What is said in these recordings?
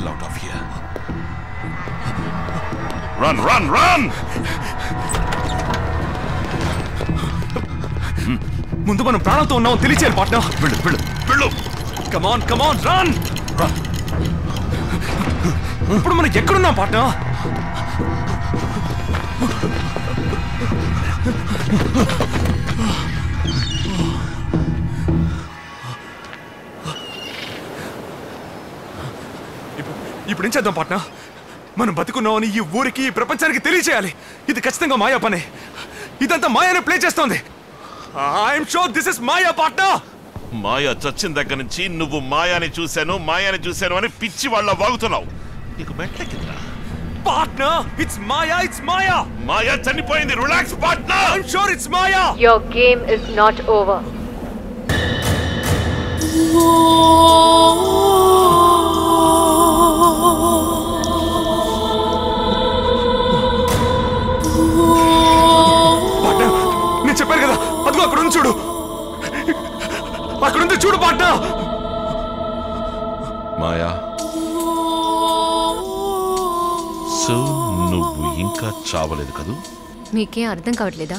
hell out of here. Run, run, run! ముందు మనం ప్రాణంతో ఉన్నాం తెలియచేయాలి పార్ట్నర్. వెళ్ళు వెళ్ళు వెళ్ళు. కమాన్ కమాన్ రన్. ఇప్పుడు మనం ఎక్కడున్నాం పార్ట్నర్? ఇప్పుడు ఏం చేద్దాం పార్ట్నర్? మనం బతుకున్నామని ఈ ఊరికి ఈ ప్రపంచానికి తెలియచేయాలి. ఇది ఖచ్చితంగా మాయా పనే. ఇదంతా మాయానే ప్లే చేస్తోంది. I'm sure this is Maya partner. Maya చచ్చిన దగ్గర నుంచి నువ్వు మాయాని చూశాను అని పిచ్చి వాళ్ళ వాగుతున్నావు. నీకు మెట్లెక్కిందా? పార్ట్నర్ ఇట్స్ మాయా, ఇట్స్ మాయా. మాయా చనిపోయింది. Relax partner. I'm sure it's Maya. Your game is not over. నేను చెప్పాను కదా, అదిగో అక్కడ ఉంది చూడు, అక్కడ ఉంది చూడు పార్ట్నర్. మాయా, సో నువ్వు ఇంకా చావలేదు కదూ? మీకేం అర్థం కావట్లేదా?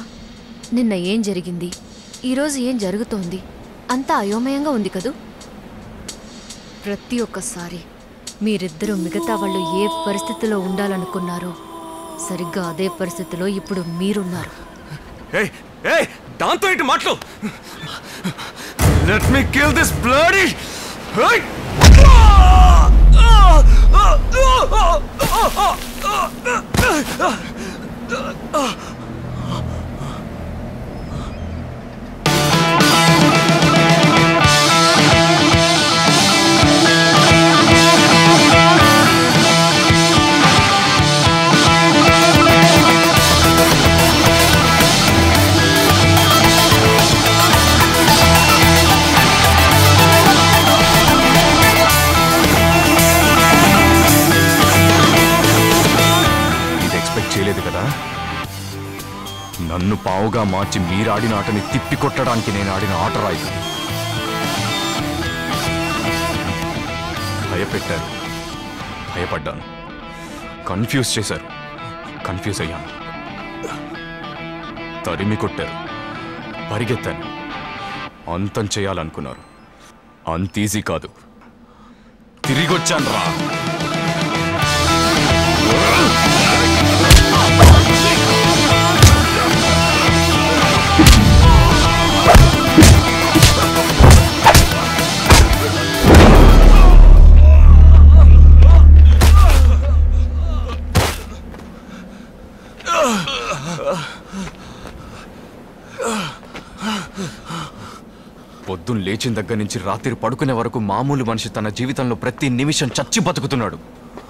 నిన్న ఏం జరిగింది, ఈరోజు ఏం జరుగుతోంది, అంతా అయోమయంగా ఉంది కదూ. ప్రతి ఒక్కసారి మీరిద్దరూ మిగతా వాళ్ళు ఏ పరిస్థితిలో ఉండాలనుకున్నారో సరిగ్గా అదే పరిస్థితిలో ఇప్పుడు మీరున్నారు. దాంతో ఏంటి మాటలు? Let me kill this bloody. చేయలేదు కదా. నన్ను పావుగా మార్చి మీరాడిన ఆటని తిప్పి కొట్టడానికి నేను ఆడిన ఆట రాయి. భయపెట్టారు, భయపడ్డాను. కన్ఫ్యూజ్ చేశారు, కన్ఫ్యూజ్ అయ్యాను. తరిమి కొట్టారు, పరిగెత్తాను. అంతం చేయాలనుకున్నారు, అంత ఈజీ కాదు. తిరిగొచ్చాను రా. పొద్దున్న లేచిన దగ్గర నుంచి రాత్రి పడుకునే వరకు మామూలు మనిషి తన జీవితంలో ప్రతి నిమిషం చచ్చి బతుకుతున్నాడు.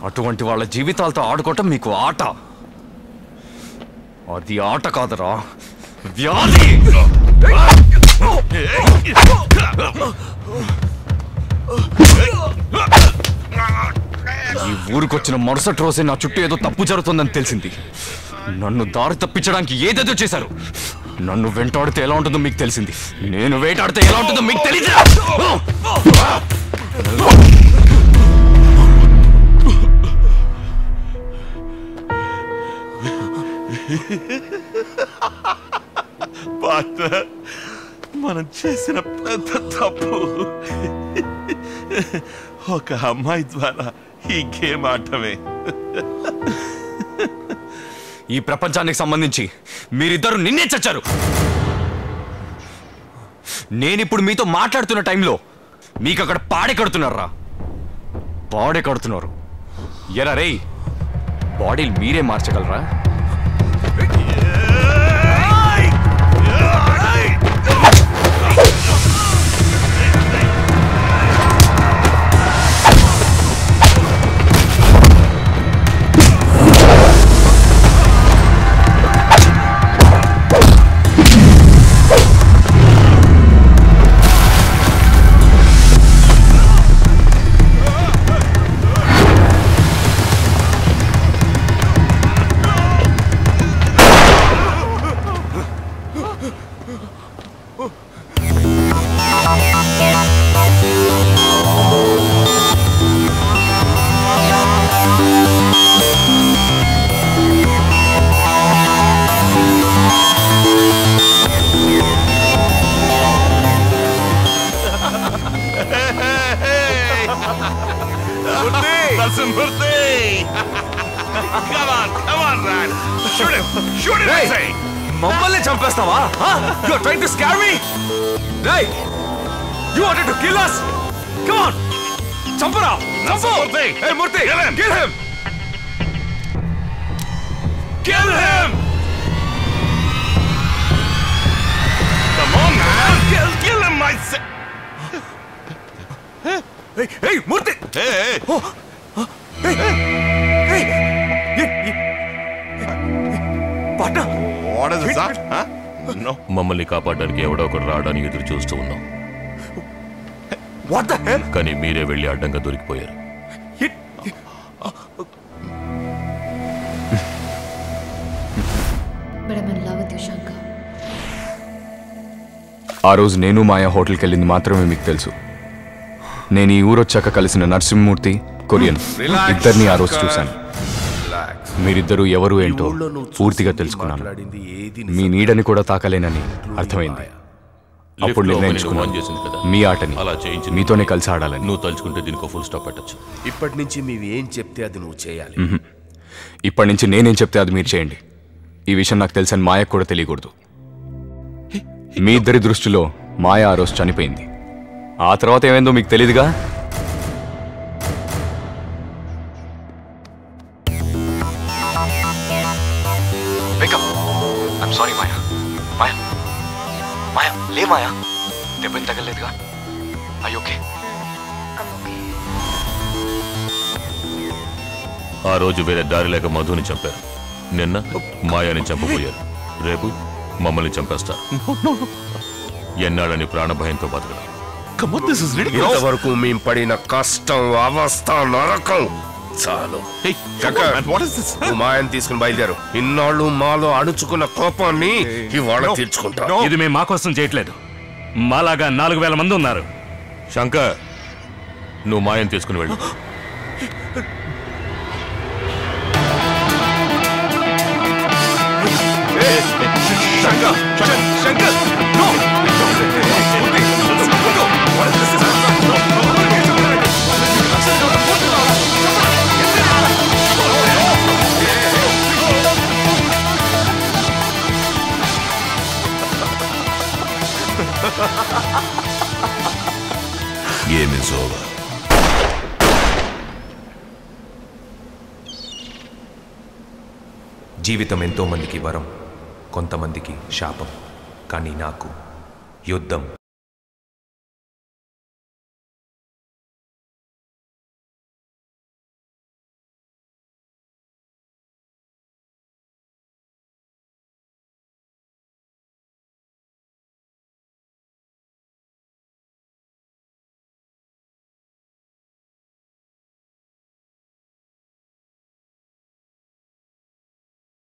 అటువంటి వాళ్ళ జీవితాలతో ఆడుకోవటం మీకు ఆట. అది ఆట కాదరా, వ్యాధి. ఈ ఊరికొచ్చిన మరుసటి రోజే నా చుట్టూ ఏదో తప్పు జరుగుతుందని తెలిసింది. నన్ను దారి తప్పించడానికి ఏదేదో చేశారు. నన్ను వెంటాడితే ఎలా ఉంటుందో మీకు తెలిసింది, నేను వేటాడితే ఎలా ఉంటుందో మీకు తెలియదు. పార్ట్నర్, మనం చేసిన పెద్ద తప్పు ఒక అమ్మాయి ద్వారా ఈ గేమ్ ఆడటమే. ఈ ప్రపంచానికి సంబంధించి మీరిద్దరు నిన్నే చచ్చారు. నేనిప్పుడు మీతో మాట్లాడుతున్న టైంలో మీకు అక్కడ పాడే కడుతున్నారా, పాడే కడుతున్నారు. ఎరా రే, బాడీలు మీరే మార్చగలరా? మమ్మల్ని చంపేస్తావా? You are trying to scare me? Hey! You wanted to kill us? Come on! చంపరా! చంపు! Hey, Murthy! Kill him! Kill him! Kill him! Come on, man! Kill him, I say! Hey, Murthy! Hey! Hey! Partner! What is that? Huh? No. మమ్మల్ని కాపాడడానికి ఎవడో ఒకడు రావడానికి ఎదురు చూస్తూ ఉన్నాం. What the hell? కానీ మీరే వెళ్ళి అడ్డంగా దొరికిపోయారు. ఆ రోజు నేను మాయా హోటల్కి వెళ్ళింది మాత్రమే మీకు తెలుసు. నేను ఈ ఊరొచ్చాక కలిసిన నరసింహమూర్తి, కొరియన్ ఇద్దరిని ఆ రోజు చూశాను. మీరిద్దరూ ఎవరు ఏంటో పూర్తిగా తెలుసుకున్నాను. మీ నీడని కూడా తాకలేనని అర్థమైంది. అప్పుడు నిర్ణయించుకున్నాను మీ ఆటని మీతోనే కలిసి ఆడాలని. నువ్వు తలుచుకుంటే దీనికి ఫుల్ స్టాప్ పెట్టచ్చు. ఇప్పటి నుంచి మేము ఏం చెప్తే అది నువ్వు చేయాలి. ఇప్పటి నుంచి నేనేం చెప్తే అది మీరు చేయండి. ఈ విషయం నాకు తెలుసని మాయకు కూడా తెలియకూడదు. మీ ఇద్దరి దృష్టిలో మాయ ఆ రోజు చనిపోయింది. ఆ తర్వాత ఏమైందో మీకు తెలీదుగా. సారీ మాయా. మాయా మాయా లే మాయా, దెబ్బని తగలేదుగా? అయ్యి ఓకే. ఆ రోజు వేరే దారి లేక మధుని చంపారు. నిన్న మాయాని చంపబోయారు. రేపు మమ్మల్ని చంపేస్తారు. ఎన్నాళ్ళని ప్రాణభయంతో బతకడం. ఇంతవరకు మేము పడిన కష్టం, అవస్థ, నరకం చాలు. మాయని తీసుకుని బయలుదేరు. ఇన్నాళ్ళు మాలో అణుచుకున్న కోపాన్ని ఇవాళ తీర్చుకుంటా. ఇది మేము మా కోసం చేయట్లేదు. మాలాగా 4000 మంది ఉన్నారు. శంకర్, నువ్వు మాయని తీసుకుని వెళ్ళు. Game is over. జీవితం ఎంతో మందికి వరం, కొంతమందికి శాపం. కానీ నాకు యుద్ధం